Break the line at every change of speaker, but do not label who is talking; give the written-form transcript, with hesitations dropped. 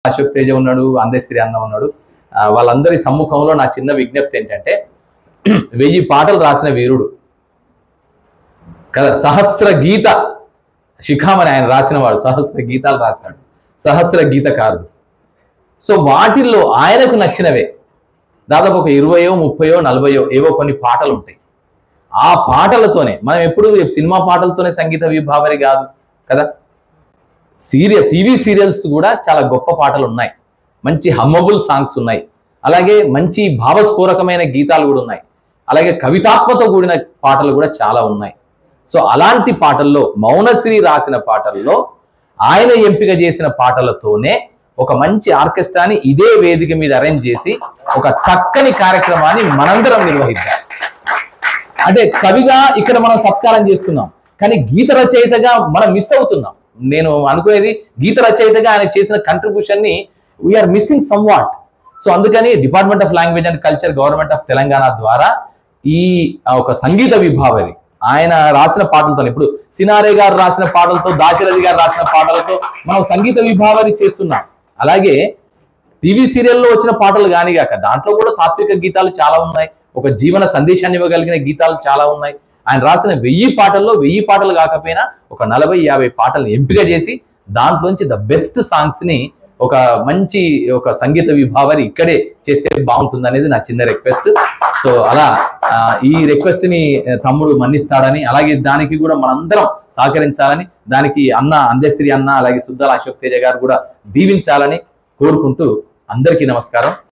అశోక్ తేజ ఉన్నాడు, అందశ్రీ అన్న ఉన్నాడు. వాళ్ళందరి సమ్ముఖంలో నా చిన్న విజ్ఞప్తి ఏంటంటే 1000 పాటలు రాసిన వీరుడు కదా, సహస్ర గీత శిఖామణి ఆయన రాసిన వాడు, సహస్ర గీతాలు రాసినాడు, సహస్ర గీతకారుడు. సో వాటిల్లో ఆయనకు నచ్చినవే దాదాపు ఒక 20, 30, 40 ఏవో కొన్ని పాటలు ఉంటాయి. ఆ పాటలతోనే మనం ఎప్పుడు సినిమా పాటలతోనే సంగీత విభావరి కాదు కదా, టీవీ సీరియల్స్ కూడా చాలా గొప్ప పాటలు ఉన్నాయి, మంచి హమ్మబుల్ సాంగ్స్ ఉన్నాయి, అలాగే మంచి భావస్ఫూరకమైన గీతాలు కూడా ఉన్నాయి, అలాగే కవితాత్మతో కూడిన పాటలు కూడా చాలా ఉన్నాయి. సో అలాంటి పాటల్లో మౌనశ్రీ రాసిన పాటల్లో ఆయన ఎంపిక చేసిన పాటలతోనే ఒక మంచి ఆర్కెస్ట్రాని ఇదే వేదిక మీద అరేంజ్ చేసి ఒక చక్కని కార్యక్రమాన్ని మనందరం నిర్వహిద్దాం. అంటే కవిగా ఇక్కడ మనం సత్కారం చేస్తున్నాం, కానీ గీత రచయితగా మనం మిస్ అవుతున్నాం. నేను అనుకునేది గీత రచయితగా ఆయన చేసిన కంట్రిబ్యూషన్ ని we are missing somewhat. So అందుకని department of language and culture, government of Telangana ద్వారా ఈ ఒక సంగీత విభావరి ఆయన రాసిన పాటలతో, ఇప్పుడు సినారే గారు రాసిన పాటలతో, దాశరథి గారు రాసిన పాటలతో మనం సంగీత విభావరి చేస్తున్నాం. అలాగే టీవీ సీరియల్లో వచ్చిన పాటలు కానిగాక దాంట్లో కూడా తాత్విక గీతాలు చాలా ఉన్నాయి, ఒక జీవన సందేశాన్ని ఇవ్వగలిగిన గీతాలు చాలా ఉన్నాయి. ఆయన రాసిన 1000 పాటల్లో 1000 పాటలు కాకపోయినా ఒక 40-50 పాటలను ఎంపిక చేసి దాంట్లోంచి ద బెస్ట్ సాంగ్స్ ని ఒక మంచి ఒక సంగీత విభావరి ఇక్కడే చేస్తే బాగుంటుంది అనేది నా చిన్న రిక్వెస్ట్. సో అలా ఈ రిక్వెస్ట్ ని తమ్ముడు మన్నిస్తాడని, అలాగే దానికి కూడా మనందరం సహకరించాలని, దానికి అన్న అందశ్రీ అన్న అలాగే సుద్దాల అశోక్ తేజ గారు కూడా దీవించాలని కోరుకుంటూ అందరికీ నమస్కారం.